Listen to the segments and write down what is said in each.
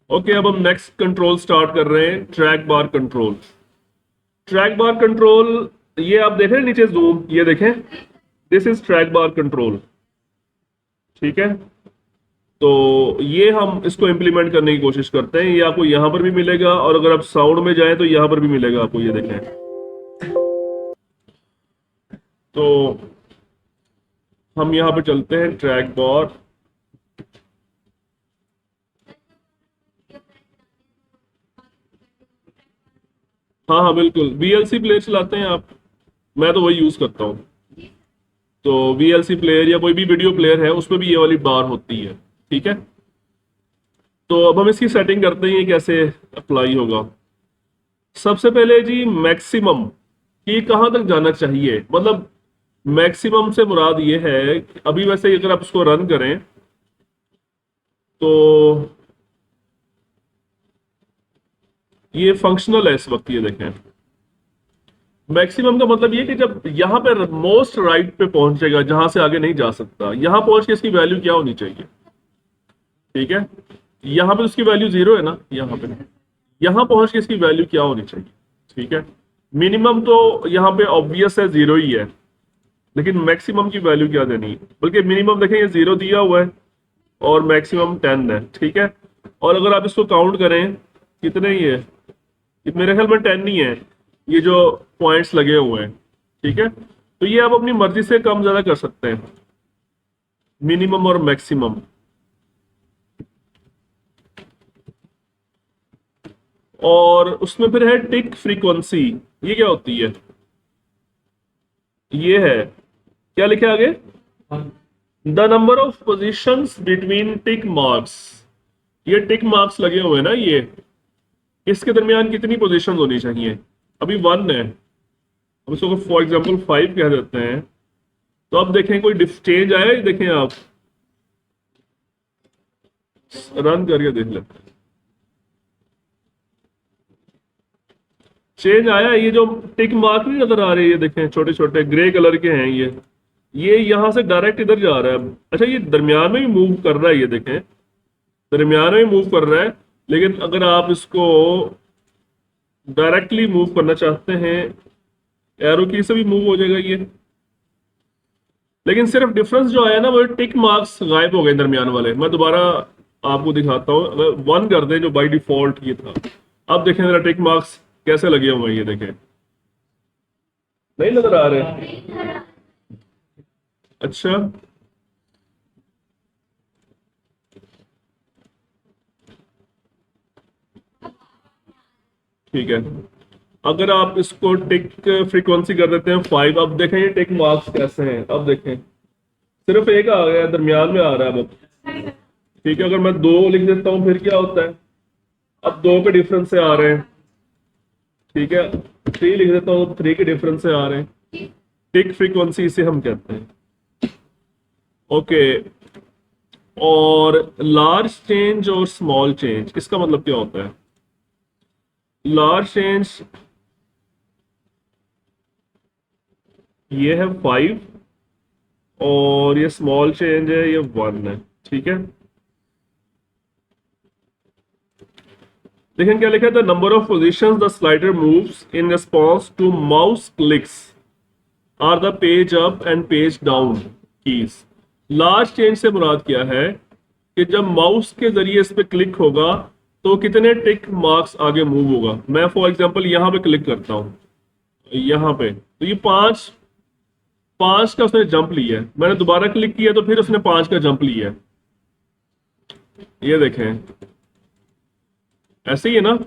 Okay, अब हम next control start कर रहे हैं, ट्रैक बार कंट्रोल। ट्रैक बार कंट्रोल, ये आप देख रहे हैं नीचे जूम, ये देखें, this is track bar control. ठीक है, तो ये हम इसको इम्प्लीमेंट करने की कोशिश करते हैं। ये आपको यहां पर भी मिलेगा, और अगर आप साउंड में जाएं तो यहां पर भी मिलेगा आपको, ये देखें। तो हम यहां पे चलते हैं ट्रैक बार। हाँ हाँ बिल्कुल, वीएलसी प्लेयर चलाते हैं आप? मैं तो वही यूज करता हूँ। तो वीएलसी प्लेयर या कोई भी वीडियो प्लेयर है, उसमें भी ये वाली बार होती है। ठीक है, तो अब हम इसकी सेटिंग करते हैं, ये कैसे अप्लाई होगा। सबसे पहले जी, मैक्सिमम कि कहाँ तक जाना चाहिए, मतलब मैक्सिमम से मुराद ये है कि अभी वैसे अगर आप इसको रन करें तो ये फंक्शनल है इस वक्त, ये देखें। मैक्सिमम का मतलब ये कि जब यहां पे मोस्ट राइट पे पहुंचेगा, जहां से आगे नहीं जा सकता, यहां पहुंच के इसकी वैल्यू क्या होनी चाहिए। ठीक है, यहां पे उसकी वैल्यू जीरो है ना, यहां पे यहां पहुंच के इसकी वैल्यू क्या होनी चाहिए। ठीक है, मिनिमम तो यहां पे ऑब्वियस है, जीरो ही है, लेकिन मैक्सिमम की वैल्यू क्या देनी है। बल्कि मिनिमम देखें, ये जीरो दिया हुआ है और मैक्सिमम 10 है। ठीक है, और अगर आप इसको काउंट करें, कितने ही है ये, मेरे ख्याल में 10 ही है, ये जो पॉइंट्स लगे हुए हैं। ठीक है, तो ये आप अपनी मर्जी से कम ज्यादा कर सकते हैं, मिनिमम और मैक्सिमम। और उसमें फिर है टिक फ्रीक्वेंसी, ये क्या होती है, ये है, क्या लिखे आगे, the number of positions between tick marks. ये टिक मार्क्स लगे हुए हैं ना, ये इसके दरमियान कितनी पोजीशंस होनी चाहिए। अभी 1 है, अब इसको फॉर एग्जांपल 5 कह देते हैं। तो अब देखें कोई चेंज आया, ये देखें आप, रन करके देख लेते हैं, चेंज आया। ये जो टिक मार्क नहीं नजर आ रहे, ये देखें छोटे छोटे ग्रे कलर के हैं, ये यहां से डायरेक्ट इधर जा रहा है। अच्छा, ये दरमियान में भी मूव कर रहा है, ये देखें, दरमियान में मूव कर रहा है। लेकिन अगर आप इसको डायरेक्टली मूव करना चाहते हैं, एरो की से भी मूव हो जाएगा ये। लेकिन सिर्फ डिफरेंस जो आया ना, वो टिक मार्क्स गायब हो गए दरमियान वाले। मैं दोबारा आपको दिखाता हूँ, अगर 1 कर दें जो बाय डिफॉल्ट ये था, अब देखें जरा टिक मार्क्स कैसे लगे हुए हैं, ये देखें, नहीं नजर आ रहे। अच्छा, ठीक है, अगर आप इसको टिक फ्रीक्वेंसी कर देते हैं 5, अब देखें ये टिक मार्क्स कैसे हैं, अब देखें सिर्फ एक आ गया, दरमियान में आ रहा है अब। ठीक है, अगर मैं 2 लिख देता हूँ फिर क्या होता है, अब 2 के डिफरेंस से आ रहे हैं। ठीक है, 3 लिख देता हूँ, 3 के डिफरेंस से आ रहे हैं। टिक फ्रीक्वेंसी इसे हम कहते हैं। ओके, और लार्ज चेंज और स्मॉल चेंज, इसका मतलब क्या होता है। लार्ज चेंज ये है 5, और ये स्मॉल चेंज है, ये 1 है। ठीक है, देखें क्या लिखा है, the number of position the slider moves in response to mouse clicks or the page up and page down keys. Large change से मुराद क्या है कि जब माउस के जरिए इस पे क्लिक होगा तो कितने टिक मार्क्स आगे मूव होगा। मैं फॉर एग्जांपल यहां पे क्लिक करता हूं, यहां पे, तो ये 5 5 का उसने जंप लिया है। मैंने दोबारा क्लिक किया तो फिर उसने 5 का जंप लिया है। ये देखें, ऐसे ही है ना।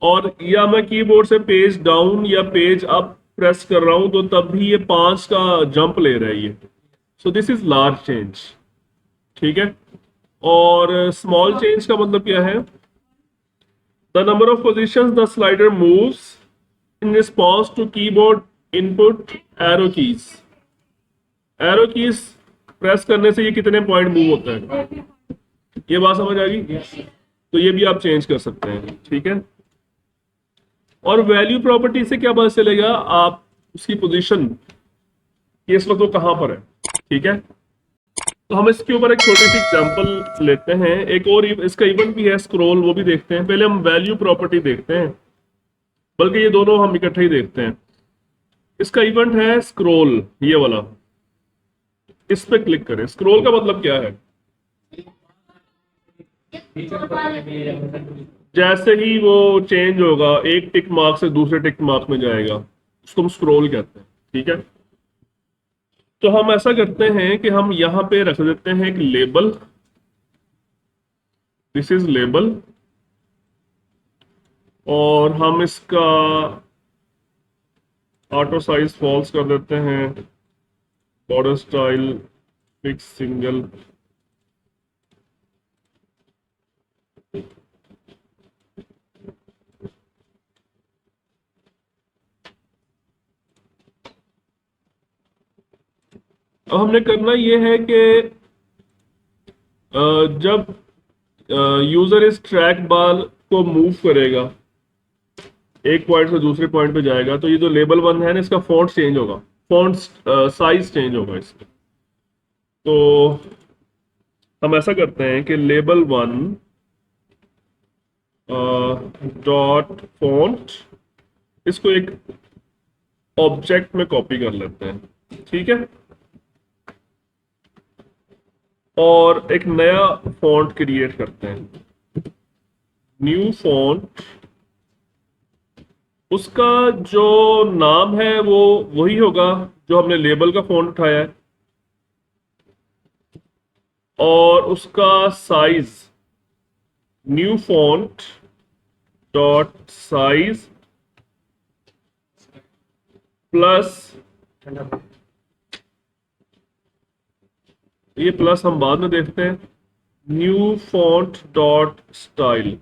और या मैं कीबोर्ड से पेज डाउन या पेज अप प्रेस कर रहा हूं तो तब भी ये 5 का जंप ले रहा है ये। So this is large change. ठीक है, और स्मॉल चेंज का मतलब क्या है, the number of position the slider moves in response to keyboard input arrow keys. Arrow keys press करने से ये कितने पॉइंट मूव होता है, ये बात समझ आ गई। तो ये भी आप चेंज कर सकते हैं। ठीक है, और वैल्यू प्रॉपर्टी से क्या पता चलेगा, आप उसकी पोजीशन, कि इस वक्त वो कहां पर है। ठीक है, तो हम इसके ऊपर एक छोटी सी एग्जांपल लेते हैं। एक और इसका इवेंट भी है स्क्रॉल, वो भी देखते हैं। पहले हम वैल्यू प्रॉपर्टी देखते हैं, बल्कि ये दोनों हम इकट्ठे ही देखते हैं। इसका इवेंट है स्क्रॉल, ये वाला। इस पे क्लिक करें। स्क्रॉल का मतलब क्या है? जैसे ही वो चेंज होगा, एक टिक मार्क से दूसरे टिक मार्क में जाएगा, उसको हम स्क्रॉल कहते हैं। ठीक है, तो हम ऐसा करते हैं कि हम यहां पे रख देते हैं एक लेबल। दिस इज लेबल, और हम इसका ऑटो साइज फॉल्स कर देते हैं। Border style fix single. अब हमने करना ये है कि जब यूजर इस ट्रैक बार को मूव करेगा, एक पॉइंट से दूसरे पॉइंट पे जाएगा, तो ये जो लेबल वन है ना, इसका फॉन्ट चेंज होगा, फॉन्ट साइज चेंज होगा इसका। तो हम ऐसा करते हैं कि लेबल वन डॉट फॉन्ट, इसको एक ऑब्जेक्ट में कॉपी कर लेते हैं। ठीक है, और एक नया फॉन्ट क्रिएट करते हैं, न्यू फॉन्ट। उसका जो नाम है वो वही होगा जो हमने लेबल का फॉन्ट उठाया है, और उसका size new font dot size plus, ये प्लस हम बाद में देखते हैं, न्यू फॉन्ट डॉट स्टाइल।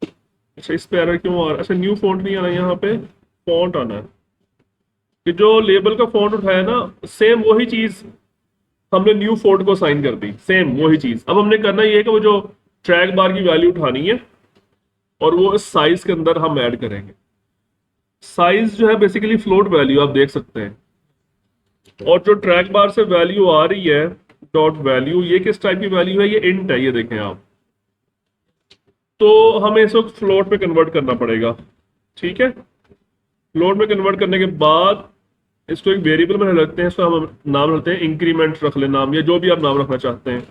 अच्छा, इस पे एरर क्यों आ रहा है? अच्छा, न्यू फॉन्ट नहीं आना, यहाँ पे फॉन्ट आना है। कि जो लेबल का फॉन्ट उठाया ना, सेम वही चीज हमने न्यू फॉन्ट को साइन कर दी, सेम वही चीज। अब हमने करना ये है कि वो जो ट्रैक बार की वैल्यू उठानी है, और वो इस साइज के अंदर हम ऐड करेंगे। साइज जो है बेसिकली फ्लोट वैल्यू, आप देख सकते हैं। और जो ट्रैक बार से वैल्यू आ रही है डॉट वैल्यू, ये किस टाइप की वैल्यू है? ये इंट है, ये देखें आप। तो हमें इसको फ्लोट में कन्वर्ट करना पड़ेगा। ठीक है, फ्लोट में कन्वर्ट करने के बाद इसको एक वेरिएबल में रखते हैं। इसको हम नाम रखते हैं इंक्रीमेंट, रख ले नाम, या जो भी आप नाम रखना चाहते हैं।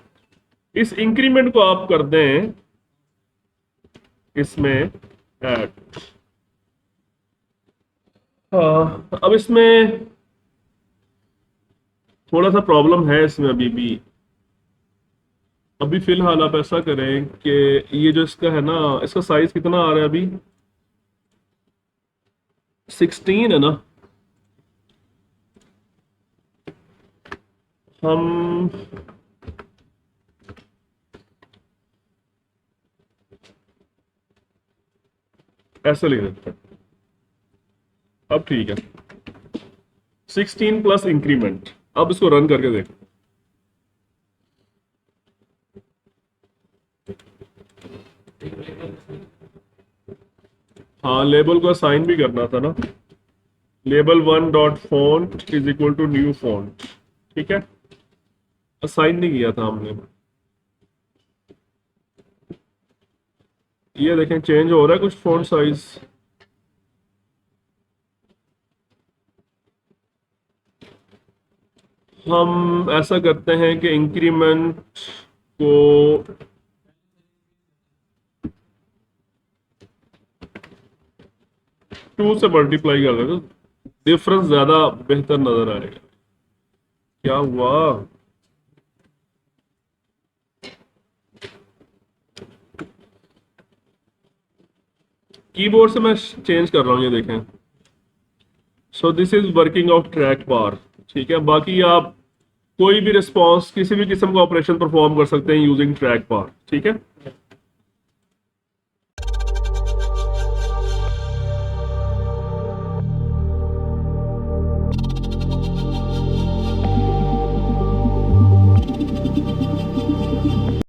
इस इंक्रीमेंट को आप कर दें इसमें ऐड। अब इसमें थोड़ा सा प्रॉब्लम है इसमें अभी फिलहाल आप ऐसा करें कि ये जो इसका है ना, इसका साइज कितना आ रहा है अभी? 16 है ना। हम ऐसे लिख देते हैं। अब ठीक है, 16 प्लस इंक्रीमेंट। अब इसको रन करके देख। हाँ, लेबल को असाइन भी करना था ना। Label one dot font is equal to new font. ठीक है, असाइन नहीं किया था हमने। ये देखें चेंज हो रहा है कुछ फॉन्ट साइज। हम ऐसा करते हैं कि इंक्रीमेंट को टू से मल्टीप्लाई कर देगा, डिफरेंस ज्यादा बेहतर नजर आएगा। क्या हुआ? कीबोर्ड से मैं चेंज कर रहा हूं, ये देखें। So this is working of track bar. ठीक है, बाकी आप कोई भी रिस्पॉन्स, किसी भी किस्म का ऑपरेशन परफॉर्म कर सकते हैं यूजिंग ट्रैक बार। ठीक है।